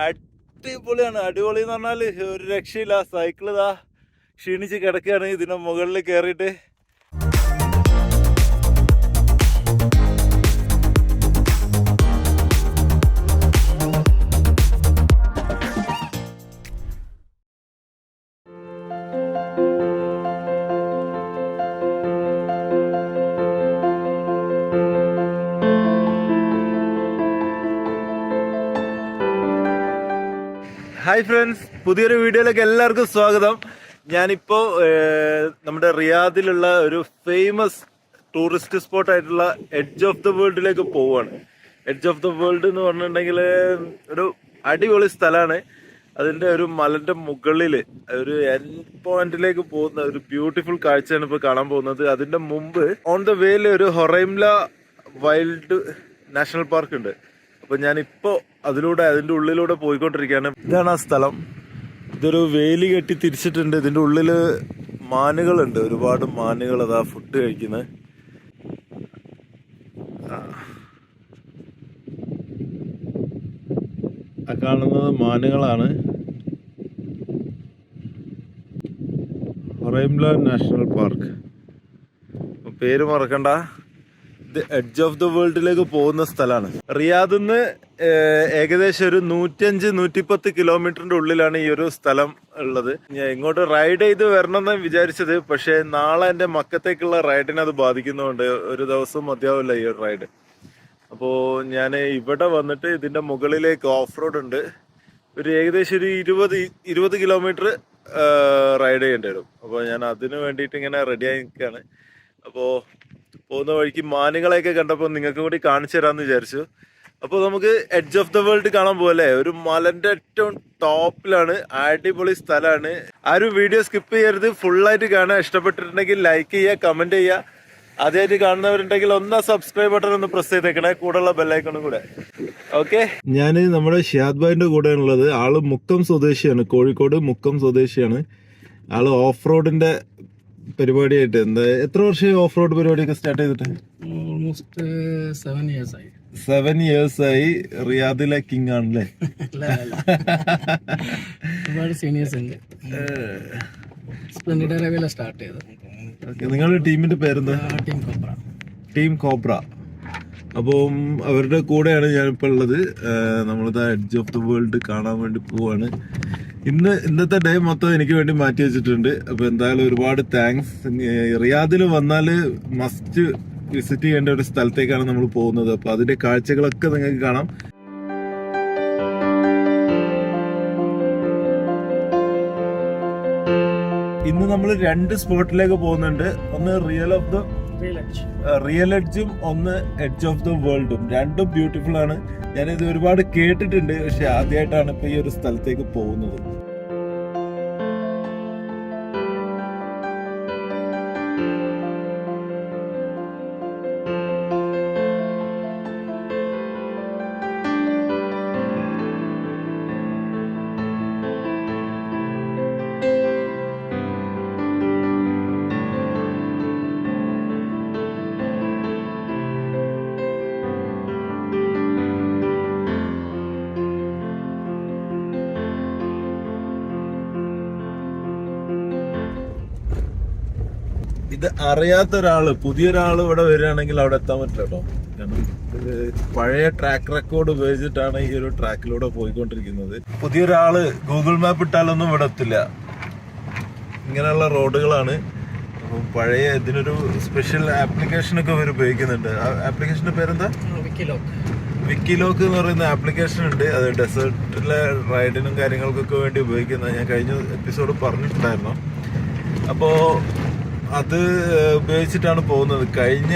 അടിപൊളിയാണ്. അടിപൊളി എന്ന് പറഞ്ഞാൽ ഒരു രക്ഷയില്ല. സൈക്കിൾ ഇതാ ക്ഷീണിച്ച് കിടക്കുകയാണ് ഇതിന്റെ മുകളിൽ കയറിയിട്ട്. ഹായ് ഫ്രണ്ട്സ്, പുതിയൊരു വീഡിയോയിലേക്ക് എല്ലാവർക്കും സ്വാഗതം. ഞാനിപ്പോൾ നമ്മുടെ റിയാദിലുള്ള ഒരു ഫേമസ് ടൂറിസ്റ്റ് സ്പോട്ടായിട്ടുള്ള എഡ്ജ് ഓഫ് ദ വേൾഡിലേക്ക് പോവുകയാണ്. എഡ്ജ് ഓഫ് ദ വേൾഡ് എന്ന് പറഞ്ഞിട്ടുണ്ടെങ്കിൽ ഒരു അടിപൊളി സ്ഥലമാണ്. അതിൻ്റെ ഒരു മലൻ്റെ മുകളിൽ ഒരു എൻഡ് പോയിന്റിലേക്ക് പോകുന്ന ഒരു ബ്യൂട്ടിഫുൾ കാഴ്ചയാണ് ഇപ്പോൾ കാണാൻ പോകുന്നത്. അതിൻ്റെ മുമ്പ് ഓൺ ദ വേയിൽ ഒരു ഹൊറൈംല വൈൽഡ് നാഷണൽ പാർക്ക് ഉണ്ട്. അപ്പൊ ഞാനിപ്പോ അതിന്റെ ഉള്ളിലൂടെ പോയിക്കൊണ്ടിരിക്കുകയാണ്. ഇതാണ് ആ സ്ഥലം. ഇതൊരു വേലി കെട്ടി തിരിച്ചിട്ടുണ്ട്. ഇതിന്റെ ഉള്ളില് മാനുകളുണ്ട്, ഒരുപാട് മാനുകൾ അതാ ഫുഡ് കഴിക്കുന്നത്. ആ കാണുന്നത് മാനുകളാണ്. ഹൊറൈംല നാഷണൽ പാർക്ക്, പേര് മറക്കണ്ട. എഡ്ജ് ഓഫ് ദ വേൾഡിലേക്ക് പോകുന്ന സ്ഥലമാണ്. റിയാദിൽ നിന്ന് ഏകദേശം ഒരു 105-110 കിലോമീറ്ററിന്റെ ഉള്ളിലാണ് ഈ ഒരു സ്ഥലം ഉള്ളത്. ഞാൻ ഇങ്ങോട്ട് റൈഡ് ചെയ്ത് വരണം എന്നാണ് വിചാരിച്ചത്. പക്ഷെ നാളെ എൻ്റെ മക്കത്തേക്കുള്ള റൈഡിനെ അത് ബാധിക്കുന്നതുകൊണ്ട് ഒരു ദിവസം മതിയാവില്ല ഈ ഒരു റൈഡ്. അപ്പോൾ ഞാൻ ഇവിടെ വന്നിട്ട് ഇതിന്റെ മുകളിലേക്ക് ഓഫ് റോഡ് ഉണ്ട്. ഒരു ഏകദേശം ഒരു 20 കിലോമീറ്റർ റൈഡ് ചെയ്യേണ്ടി വരും. അപ്പോൾ ഞാൻ അതിന് വേണ്ടിയിട്ട് ഇങ്ങനെ റെഡിയായി നിൽക്കുകയാണ്. അപ്പോൾ പോകുന്ന വഴിക്ക് മാനുകളെയൊക്കെ കണ്ടപ്പോൾ നിങ്ങൾക്ക് കൂടി കാണിച്ചു തരാമെന്ന് വിചാരിച്ചു. അപ്പോൾ നമുക്ക് എഡ്ജ് ഓഫ് ദ വേൾഡ് കാണാൻ പോകല്ലേ. ഒരു മലന്റെ ഏറ്റവും ടോപ്പിലാണ്. അടിപൊളി സ്ഥലമാണ്. ആരും വീഡിയോ സ്കിപ്പ് ചെയ്യരുത്, ഫുള്ളായിട്ട് കാണാൻ. ഇഷ്ടപ്പെട്ടിട്ടുണ്ടെങ്കിൽ ലൈക്ക് ചെയ്യുക, കമന്റ് ചെയ്യുക. ആദ്യമായിട്ട് കാണുന്നവരുണ്ടെങ്കിൽ ഒന്ന് സബ്സ്ക്രൈബ് ബട്ടൺ ഒന്ന് പ്രസ് ചെയ്തേക്കണേ, കൂടെയുള്ള ബെല്ലൈക്കണും കൂടെ. ഓക്കെ, ഞാൻ നമ്മുടെ ഷിയാദ് ഭായിന്റെ കൂടെ ഉള്ളത്. ആള് മുക്കം സ്വദേശിയാണ്, കോഴിക്കോട് മുക്കം സ്വദേശിയാണ്. ആള് ഓഫ് റോഡിന്റെ പരിപാടിയായിട്ട് എത്ര വർഷം ഓഫ് റോഡ് പരിപാടിയൊക്കെ സ്റ്റാർട്ട് ചെയ്തിട്ട്? ഓൾമോസ്റ്റ് 7 years ആയി. റിയാദിലെ കിങ് ആണല്ലേ? ഒരുപാട് സീനിയേഴ്സ് ഉണ്ട്. സ്പ്ലെൻഡിഡ് അറേബ്യയിലാണ് സ്റ്റാർട്ട് ചെയ്തത്. നിങ്ങളുടെ ടീമിന്റെ പേരെന്താ? Team cobra. അപ്പം അവരുടെ കൂടെയാണ് ഞാനിപ്പോൾ ഉള്ളത്. നമ്മളിത് എഡ്ജ് ഓഫ് ദ വേൾഡ് കാണാൻ വേണ്ടി പോവാണ്. ഇന്നത്തെ ഡേ മൊത്തം എനിക്ക് വേണ്ടി മാറ്റി വെച്ചിട്ടുണ്ട്. അപ്പൊ എന്തായാലും ഒരുപാട് താങ്ക്സ്. റിയാദിൽ വന്നാൽ മസ്റ്റ് വിസിറ്റ് ചെയ്യേണ്ട ഒരു സ്ഥലത്തേക്കാണ് നമ്മൾ പോകുന്നത്. അപ്പൊ അതിന്റെ കാഴ്ചകളൊക്കെ നിങ്ങൾക്ക് കാണാം. ഇന്ന് നമ്മൾ 2 സ്പോട്ടിലേക്ക് പോകുന്നുണ്ട്. ഒന്ന് റിയൽ എഡ്ജും ഒന്ന് എഡ്ജ് ഓഫ് ദ വേൾഡും. രണ്ടും ബ്യൂട്ടിഫുൾ ആണ്. ഞാനിത് ഒരുപാട് കേട്ടിട്ടുണ്ട്, പക്ഷെ ആദ്യമായിട്ടാണ് ഇപ്പൊ ഈ ഒരു സ്ഥലത്തേക്ക് പോകുന്നത്. ഇത് അറിയാത്ത ഒരാള്, പുതിയൊരാള് ഇവിടെ വരികയാണെങ്കിൽ അവിടെ എത്താൻ പറ്റില്ല കേട്ടോ. കാരണം പഴയ ട്രാക്ക് റെക്കോർഡ് ഉപയോഗിച്ചിട്ടാണ് ഈ ഒരു ട്രാക്കിലൂടെ പോയിക്കൊണ്ടിരിക്കുന്നത്. പുതിയൊരാള് ഗൂഗിൾ മാപ്പ് ഇട്ടാലൊന്നും ഇവിടെ എത്തില്ല. ഇങ്ങനെയുള്ള റോഡുകളാണ്. അപ്പം പഴയ ഇതിനൊരു സ്പെഷ്യൽ ആപ്ലിക്കേഷൻ ഒക്കെ ഇവർ ഉപയോഗിക്കുന്നുണ്ട്. ആ ആപ്ലിക്കേഷന്റെ പേരെന്താ? വിക്കിലോക്ക് എന്ന് പറയുന്ന ആപ്ലിക്കേഷൻ ഉണ്ട്. അത് ഡെസേർട്ടിലെ റൈഡിനും കാര്യങ്ങൾക്കൊക്കെ വേണ്ടി ഉപയോഗിക്കുന്നത് ഞാൻ കഴിഞ്ഞ എപ്പിസോഡ് പറഞ്ഞിട്ടുണ്ടായിരുന്നു. അപ്പോൾ അത് ഉപയോഗിച്ചിട്ടാണ് പോകുന്നത്. കഴിഞ്ഞ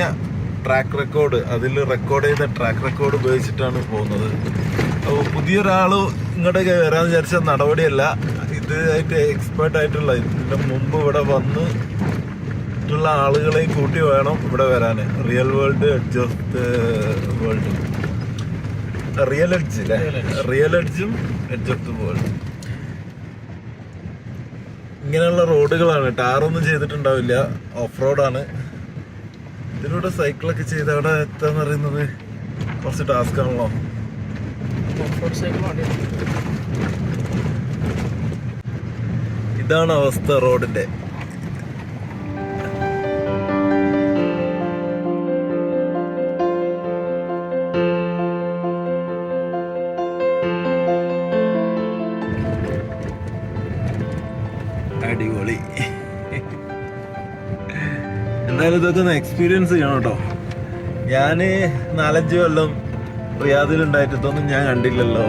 ട്രാക്ക് റെക്കോർഡ്, അതിൽ റെക്കോർഡ് ചെയ്ത ട്രാക്ക് റെക്കോർഡ് ഉപയോഗിച്ചിട്ടാണ് പോകുന്നത്. അപ്പോൾ പുതിയൊരാൾ ഇങ്ങോട്ട് വരാന്ന് വിചാരിച്ച നടപടിയല്ല. ഇതായിട്ട് എക്സ്പേർട്ട് ആയിട്ടുള്ള, ഇതിന്റെ മുമ്പ് ഇവിടെ വന്നിട്ടുള്ള ആളുകളെയും കൂട്ടി വേണം ഇവിടെ വരാൻ. Real world, edge of the world, real edge അല്ലേ? റിയൽ എഡ്ജും എഡ്ജ് ഓഫ് ദ വേൾഡ്. ഇങ്ങനെയുള്ള റോഡുകളാണ്. ടാറൊന്നും ചെയ്തിട്ടുണ്ടാവില്ല, ഓഫ് റോഡാണ്. ഇതിലൂടെ സൈക്കിളൊക്കെ ചെയ്ത് അവിടെ എത്താന്ന് പറയുന്നത് കുറച്ച് ടാസ്ക് ആണല്ലോ. ഇതാണ് അവസ്ഥ റോഡിന്റെ. അടിപൊളി. എന്തായാലും ഇതൊക്കെ ഒന്ന് എക്സ്പീരിയൻസ് ചെയ്യണം കേട്ടോ. ഞാന് 4-5 കൊല്ലം റിയാദിലുണ്ടായിട്ട് ഇതൊന്നും ഞാൻ കണ്ടില്ലല്ലോ.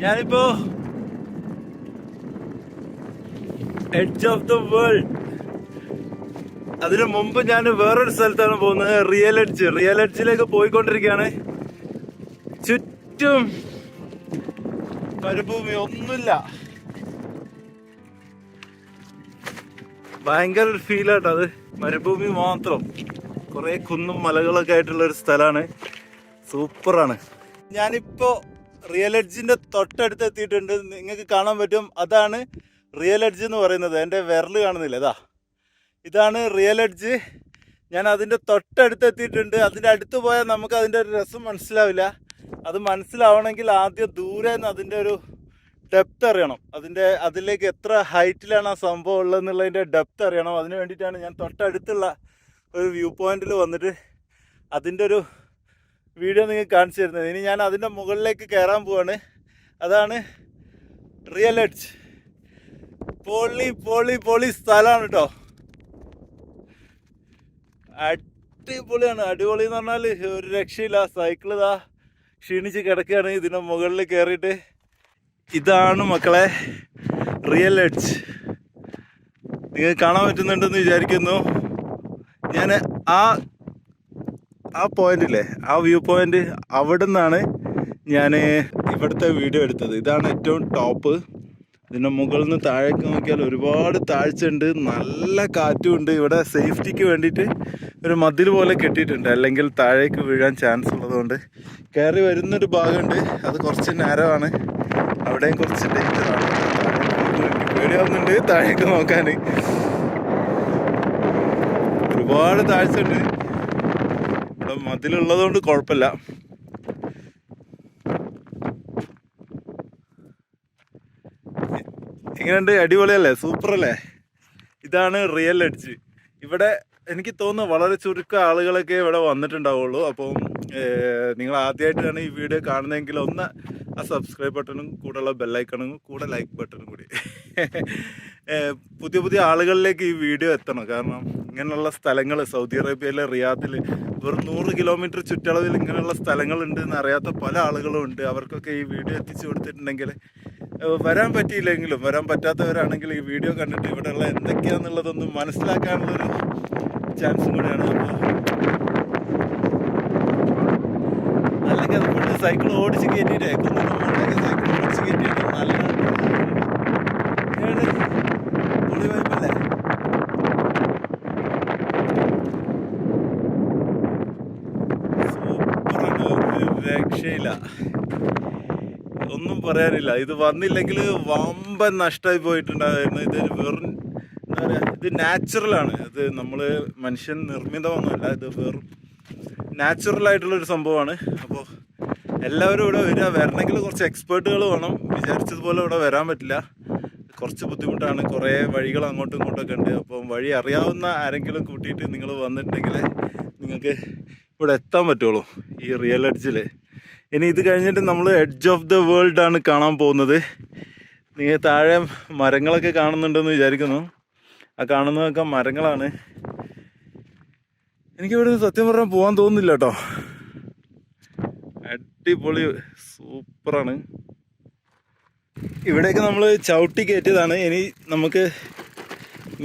ഞാനിപ്പോ എഡ്ജ് ഓഫ് ദ വേൾഡ്, അതിനു മുമ്പ് ഞാൻ വേറൊരു സ്ഥലത്താണ് പോകുന്നത്. റിയൽ എഡ്ജിലേക്ക് പോയിക്കൊണ്ടിരിക്കുകയാണ്. ചുറ്റും മരുഭൂമി, ഒന്നുമില്ല. ഭയങ്കര ഒരു ഫീലാട്ടോ അത്. മരുഭൂമി മാത്രം, കുറെ കുന്നും മലകളൊക്കെ ആയിട്ടുള്ള ഒരു സ്ഥലമാണ്. സൂപ്പറാണ്. ഞാനിപ്പോ റിയൽ എഡ്ജിന്റെ തൊട്ടടുത്ത് എത്തിയിട്ടുണ്ട്. നിങ്ങൾക്ക് കാണാൻ പറ്റും, അതാണ് റിയൽ എഡ്ജ് എന്ന് പറയുന്നത്. എൻ്റെ വിരൽ കാണുന്നില്ല, ഇതാണ് റിയൽ എഡ്ജ്. ഞാൻ അതിൻ്റെ തൊട്ടടുത്ത് എത്തിയിട്ടുണ്ട്. അതിൻ്റെ അടുത്ത് പോയാൽ നമുക്ക് അതിൻ്റെ ഒരു രസം മനസ്സിലാവില്ല. അത് മനസ്സിലാവണമെങ്കിൽ ആദ്യം ദൂരെ നിന്ന് അതിൻ്റെ ഒരു ഡെപ്ത് അറിയണം. അതിലേക്ക് എത്ര ഹൈറ്റിലാണ് ആ സംഭവം ഉള്ളതെന്നുള്ളതിൻ്റെ ഡെപ്ത് അറിയണം. അതിന് വേണ്ടിയിട്ടാണ് ഞാൻ തൊട്ടടുത്തുള്ള ഒരു വ്യൂ പോയിന്റിൽ വന്നിട്ട് അതിൻ്റെ ഒരു വീഡിയോ നിങ്ങൾക്ക് കാണിച്ചു തരുന്നത്. ഇനി ഞാൻ അതിൻ്റെ മുകളിലേക്ക് കയറാൻ പോവാണ്. അതാണ് റിയൽ എഡ്ജ്. പൊളി സ്ഥലമാണ് കേട്ടോ. അടിപൊളിയാണ്. അടിപൊളി എന്ന് പറഞ്ഞാൽ ഒരു രക്ഷയില്ല. സൈക്കിള് ക്ഷീണിച്ച് കിടക്കുകയാണ് ഇതിൻ്റെ മുകളിൽ കയറിയിട്ട്. ഇതാണ് മക്കളെ റിയൽ എഡ്ജ്. നിങ്ങൾക്ക് കാണാൻ പറ്റുന്നുണ്ടെന്ന് വിചാരിക്കുന്നു. ഞാൻ ആ പോയിന്റില്ലേ, ആ വ്യൂ പോയിന്റ്, അവിടെ നിന്നാണ് ഞാൻ ഇവിടുത്തെ വീഡിയോ എടുത്തത്. ഇതാണ് ഏറ്റവും ടോപ്പ്. ഇതിൻ്റെ മുകളിൽ നിന്ന് താഴേക്ക് നോക്കിയാൽ ഒരുപാട് താഴ്ച ഉണ്ട്, നല്ല കാറ്റും ഉണ്ട്. ഇവിടെ സേഫ്റ്റിക്ക് വേണ്ടിയിട്ട് ഒരു മതിൽ പോലെ കെട്ടിയിട്ടുണ്ട്, അല്ലെങ്കിൽ താഴേക്ക് വീഴാൻ ചാൻസ് ഉള്ളതുകൊണ്ട്. കയറി വരുന്നൊരു ഭാഗമുണ്ട്, അത് കുറച്ച് നേരമാണ്. അവിടെയും കുറച്ച് ഡേഞ്ചറാണ്. പേടിയാവുന്നുണ്ട് താഴേക്ക് നോക്കാൻ. ഒരുപാട് താഴ്ച ഉണ്ട്. ഇവിടെ മതിലുള്ളത് കൊണ്ട് കുഴപ്പമില്ല. എങ്ങനെയുണ്ട്? അടിപൊളിയല്ലേ? സൂപ്പറല്ലേ? ഇതാണ് റിയൽ എഡ്ജ്. ഇവിടെ എനിക്ക് തോന്നുന്നു വളരെ ചുരുക്കം ആളുകളൊക്കെ ഇവിടെ വന്നിട്ടുണ്ടാവുള്ളൂ. അപ്പം നിങ്ങൾ ആദ്യമായിട്ടാണ് ഈ വീഡിയോ കാണുന്നതെങ്കിൽ ഒന്ന് ആ സബ്സ്ക്രൈബ് ബട്ടണും കൂടെയുള്ള ബെല്ലൈക്കണും കൂടെ ലൈക്ക് ബട്ടണും കൂടി പുതിയ ആളുകളിലേക്ക് ഈ വീഡിയോ എത്തണം. കാരണം ഇങ്ങനെയുള്ള സ്ഥലങ്ങൾ സൗദി അറേബ്യയിലെ റിയാദിൽ വെറും 100 കിലോമീറ്റർ ചുറ്റളവിൽ ഇങ്ങനെയുള്ള സ്ഥലങ്ങളുണ്ട് എന്ന് അറിയാത്ത പല ആളുകളും ഉണ്ട്. അവർക്കൊക്കെ ഈ വീഡിയോ എത്തിച്ചു കൊടുത്തിട്ടുണ്ടെങ്കിൽ, വരാൻ പറ്റിയില്ലെങ്കിലും വരാൻ പറ്റാത്തവരാണെങ്കിൽ ഈ വീഡിയോ കണ്ടിട്ട് ഇവിടെയുള്ള എന്തൊക്കെയാണെന്നുള്ളതൊന്നും മനസ്സിലാക്കാനുള്ളൊരു ചാൻസും കൂടിയാണ്. അല്ലെങ്കിൽ അതുകൊണ്ട് സൈക്കിൾ ഓടിച്ച് കയറ്റിയിട്ടേ കുന്നുകൊണ്ടൊക്കെ സൈക്കിൾ ഓടിച്ച് കയറ്റിയിട്ട് നല്ല പൊളി വൈബല്ലേ? സൂപ്പറാണ്, ഒരു രക്ഷയില്ല, ഒന്നും പറയാനില്ല. ഇത് വന്നില്ലെങ്കിൽ വമ്പൻ നഷ്ടമായി പോയിട്ടുണ്ടായിരുന്നു. ഇതൊരു വെറും എന്താ പറയുക, ഇത് നാച്ചുറലാണ്. ഇത് നമ്മൾ മനുഷ്യൻ നിർമ്മിതമൊന്നുമല്ല, ഇത് വെറും നാച്ചുറലായിട്ടുള്ളൊരു സംഭവമാണ്. അപ്പോൾ എല്ലാവരും ഇവിടെ വരണമെങ്കിൽ കുറച്ച് എക്സ്പേർട്ടുകൾ വേണം. വിചാരിച്ചതുപോലെ ഇവിടെ വരാൻ പറ്റില്ല, കുറച്ച് ബുദ്ധിമുട്ടാണ്. കുറേ വഴികൾ അങ്ങോട്ടും ഇങ്ങോട്ടൊക്കെ ഉണ്ട്. അപ്പം വഴി അറിയാവുന്ന ആരെങ്കിലും കൂട്ടിയിട്ട് നിങ്ങൾ വന്നിട്ടുണ്ടെങ്കിൽ നിങ്ങൾക്ക് ഇവിടെ എത്താൻ പറ്റുള്ളൂ ഈ റിയൽ എഡ്ജിൽ. ഇനി ഇത് കഴിഞ്ഞിട്ട് നമ്മൾ എഡ്ജ് ഓഫ് ദ വേൾഡ് ആണ് കാണാൻ പോകുന്നത്. നിങ്ങൾ താഴെ മരങ്ങളൊക്കെ കാണുന്നുണ്ടെന്ന് വിചാരിക്കുന്നു. ആ കാണുന്നതൊക്കെ മരങ്ങളാണ്. എനിക്കിവിടെ സത്യം പറഞ്ഞാൽ പോകാൻ തോന്നുന്നില്ല കേട്ടോ. അടിപൊളി, സൂപ്പറാണ്. ഇവിടേക്ക് നമ്മൾ ചവിട്ടി കയറ്റിയതാണ്. ഇനി നമുക്ക്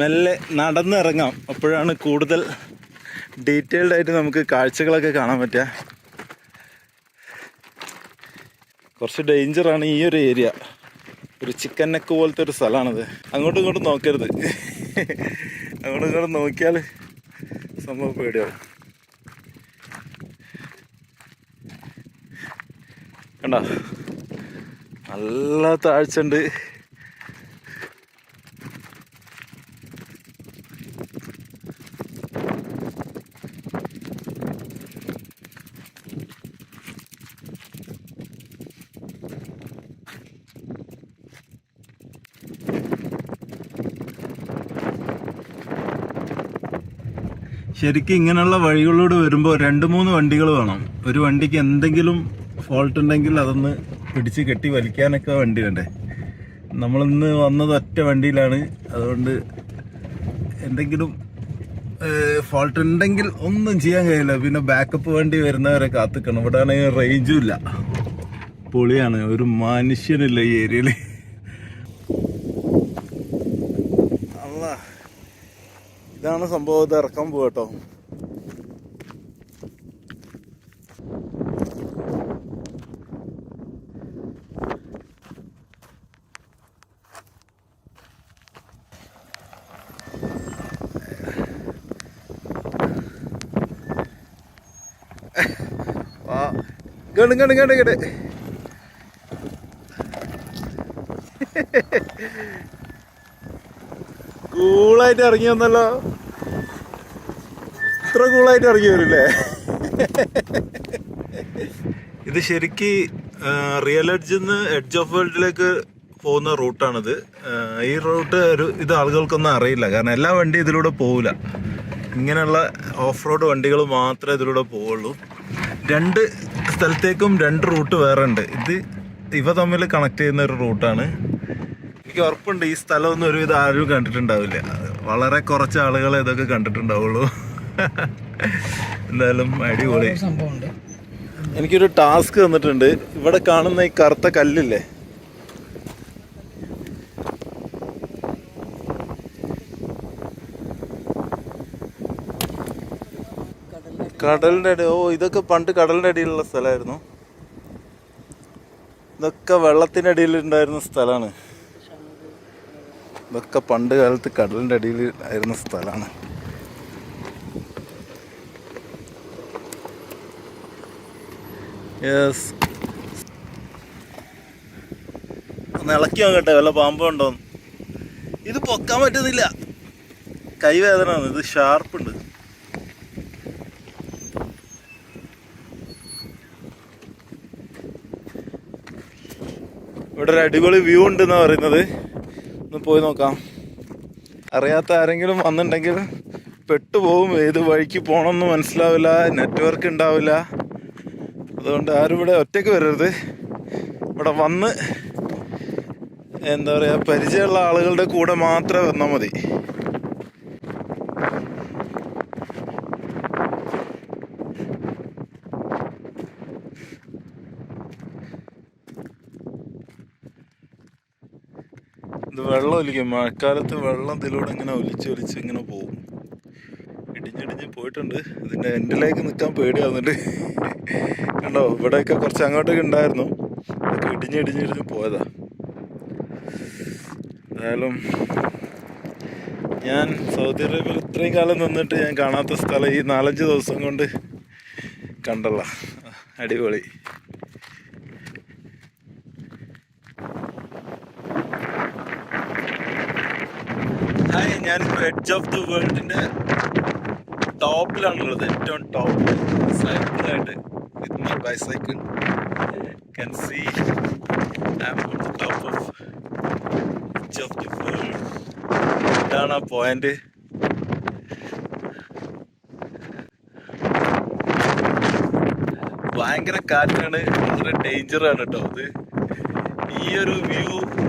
മെല്ലെ നടന്നിറങ്ങാം. അപ്പോഴാണ് കൂടുതൽ ഡീറ്റെയിൽഡ് ആയിട്ട് നമുക്ക് കാഴ്ചകളൊക്കെ കാണാൻ പറ്റുക. കുറച്ച് ഡേഞ്ചറാണ് ഈ ഒരു ഏരിയ. ഒരു ചിക്കൻ നെക്ക് പോലത്തെ ഒരു സ്ഥലമാണത്. അങ്ങോട്ടും ഇങ്ങോട്ടും നോക്കരുത്. അങ്ങോട്ടും ഇങ്ങോട്ടും നോക്കിയാൽ സംഭവം പേടിയാവും. കണ്ടോ, നല്ല താഴ്ചയുണ്ട്. ശരിക്കും ഇങ്ങനെയുള്ള വഴികളിലൂടെ വരുമ്പോൾ 2-3 വണ്ടികൾ വേണം. ഒരു വണ്ടിക്ക് എന്തെങ്കിലും ഫോൾട്ട് ഉണ്ടെങ്കിൽ അതൊന്ന് പിടിച്ച് കെട്ടി വലിക്കാനൊക്കെ വണ്ടി വേണ്ടേ. നമ്മളിന്ന് വന്നത് ഒറ്റ വണ്ടിയിലാണ്. അതുകൊണ്ട് എന്തെങ്കിലും ഫോൾട്ട് ഉണ്ടെങ്കിൽ ഒന്നും ചെയ്യാൻ കഴിയില്ല. പിന്നെ ബാക്കപ്പ് വണ്ടി വരുന്നവരെ കാത്തിക്കണം. ഇവിടെ ആണെങ്കിൽ റേഞ്ചും ഇല്ല. പൊളിയാണ്. ഒരു മനുഷ്യനില്ല ഈ ഏരിയയിൽ. ഇതാണ് സംഭവം. ഇത് ഇറക്കാൻ പോകട്ടോ. ഗണ്ട് ഗണ്ട് ഗണ്ട് ഗണ്ട് കൂളായിട്ട് ഇറങ്ങി വന്നല്ലോ. ഇത്ര കൂളായിട്ട് ഇറങ്ങി വരില്ലേ? ഇത് ശരിക്ക് റിയൽ എഡ്ജിന്ന് എഡ്ജ് ഓഫ് വേൾഡിലേക്ക് പോകുന്ന റൂട്ടാണിത്. ഈ റൂട്ട് ഇത് ആളുകൾക്കൊന്നും അറിയില്ല. കാരണം എല്ലാ വണ്ടിയും ഇതിലൂടെ പോവില്ല. ഇങ്ങനെയുള്ള ഓഫ് റോഡ് വണ്ടികൾ മാത്രമേ ഇതിലൂടെ പോവുള്ളൂ. 2 സ്ഥലത്തേക്കും 2 റൂട്ട് വേറെ ഉണ്ട്. ഇവ തമ്മിൽ കണക്ട് ചെയ്യുന്ന ഒരു റൂട്ടാണ്. എനിക്ക് ഉറപ്പുണ്ട് ഈ സ്ഥലമൊന്നും ഒരുവിധം ആരും കണ്ടിട്ടുണ്ടാവില്ല. വളരെ കുറച്ച് ആളുകളെ ഇതൊക്കെ കണ്ടിട്ടുണ്ടാവുള്ളൂ. എന്തായാലും അടിപൊളി. എനിക്കൊരു ടാസ്ക് തന്നിട്ടുണ്ട്. ഇവിടെ കാണുന്ന ഈ കറുത്ത കല്ലില്ലേ, കടലിൻ്റെ അടി. ഇതൊക്കെ പണ്ട് കടലിൻ്റെ അടിയിലുള്ള സ്ഥലമായിരുന്നു. ഇതൊക്കെ വെള്ളത്തിൻ്റെ ഉണ്ടായിരുന്ന സ്ഥലമാണ്. ഇതൊക്കെ പണ്ട് കാലത്ത് കടലിൻ്റെ അടിയിൽ ആയിരുന്ന സ്ഥലമാണ്. യെസ്, ഒന്ന് ഇളക്കി നോക്കട്ടെ വല്ല പാമ്പോ ഉണ്ടോന്ന്. ഇത് പൊക്കാൻ പറ്റുന്നില്ല, കൈവേദന. ഇത് ഷാർപ്പുണ്ട്. ഇവിടെ ഒരു അടിപൊളി വ്യൂ ഉണ്ടെന്നാ പറയുന്നത്. ഒന്ന് പോയി നോക്കാം. അറിയാത്ത ആരെങ്കിലും വന്നിട്ടുണ്ടെങ്കിൽ പെട്ടുപോകും. ഏത് വഴിക്ക് പോകണമെന്ന് മനസ്സിലാവില്ല, നെറ്റ്വർക്ക് ഉണ്ടാവില്ല. അതുകൊണ്ട് ആരും ഇവിടെ ഒറ്റയ്ക്ക് വരരുത്. ഇവിടെ വന്ന് എന്താ പറയുക, പരിചയമുള്ള ആളുകളുടെ കൂടെ മാത്രമേ വന്നാൽ മതി. ഇത് വെള്ളം ഒലിക്കും. മഴക്കാലത്ത് വെള്ളം ഇതിലൂടെ ഇങ്ങനെ ഒലിച്ച് ഇങ്ങനെ പോകും. ഇടിഞ്ഞിടിഞ്ഞ് പോയിട്ടുണ്ട്. ഇതിൻ്റെ എൻഡിലേക്ക് നിൽക്കാൻ പേടിയാവുന്നുണ്ട്. കണ്ടോ, ഇവിടെയൊക്കെ കുറച്ച് അങ്ങോട്ടൊക്കെ ഉണ്ടായിരുന്നു. അതൊക്കെ ഇടിഞ്ഞിടിഞ്ഞ് പോയതാ. എന്തായാലും ഞാൻ സൗദി അറേബ്യയിൽ ഇത്രയും കാലം നിന്നിട്ട് ഞാൻ കാണാത്ത സ്ഥലം ഈ 4-5 ദിവസം കൊണ്ട് കണ്ടല്ല. അടിപൊളി. ഞാനിപ്പോൾ എഡ്ജ് ഓഫ് ദ വേൾഡിൻ്റെ ടോപ്പിലാണുള്ളത്. ഏറ്റവും ടോപ്പ് സൈക്കിളായിട്ട് with my bicycle. Can see I'm on the top of edge of the world. ഇതാണ് ആ പോയിന്റ്. ഭയങ്കര കാറ്റാണ്, വളരെ ഡേഞ്ചറാണ് കേട്ടോ. അത് ഈ ഒരു വ്യൂ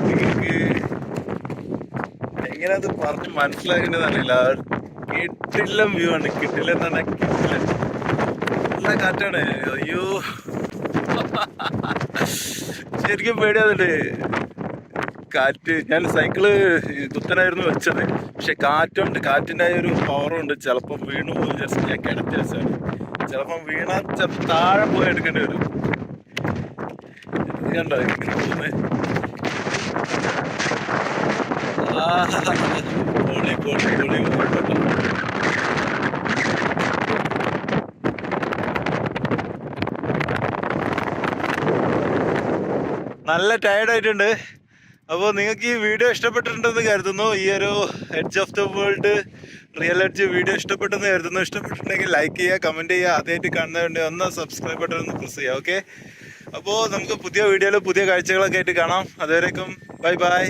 നിങ്ങൾക്ക് എങ്ങനെ അത് പറഞ്ഞ് മനസ്സിലാക്കേണ്ടത് അറിയില്ല. കിട്ടില്ല വ്യൂ ആണ്. കിട്ടില്ല എന്ന് പറഞ്ഞാൽ കിട്ടില്ല. നല്ല കാറ്റാണ്. അയ്യോ, ശരിക്കും പേടിയാവുന്നുണ്ട്. കാറ്റ്, ഞാൻ സൈക്കിള് കുത്തനായിരുന്നു വെച്ചത്. പക്ഷെ കാറ്റുണ്ട്, കാറ്റിൻ്റെ ഒരു പവറും ഉണ്ട്. ചിലപ്പം വീണു പോയി. ജസ്റ്റ് ഞാൻ കിടത്തി വെച്ചാണ്. ചിലപ്പം വീണാൽ താഴെ പോയി എടുക്കേണ്ടി വരും. ഇത് കണ്ടോ ഇങ്ങനെ പോകുന്നത്. പൊളി പൊളി പൊളി പൊളി. നല്ല ടയർഡായിട്ടുണ്ട്. അപ്പോൾ നിങ്ങൾക്ക് ഈ വീഡിയോ ഇഷ്ടപ്പെട്ടിട്ടുണ്ടെന്ന് കരുതുന്നു. ഈ ഒരു edge of the world real edge video ഇഷ്ടപ്പെട്ടെന്ന് കരുതുന്നു. ഇഷ്ടപ്പെട്ടിട്ടുണ്ടെങ്കിൽ ലൈക്ക് ചെയ്യുക, കമൻറ്റ് ചെയ്യുക. ആദ്യമായിട്ട് കാണുന്നതുകൊണ്ട് ഒന്ന് സബ്സ്ക്രൈബ് ബട്ടൺ ഒന്ന് പ്രസ് ചെയ്യുക. ഓക്കെ, അപ്പോൾ നമുക്ക് പുതിയ വീഡിയോയിൽ പുതിയ കാഴ്ചകളൊക്കെ ആയിട്ട് കാണാം. അതുവരേക്കും ബൈ ബൈ.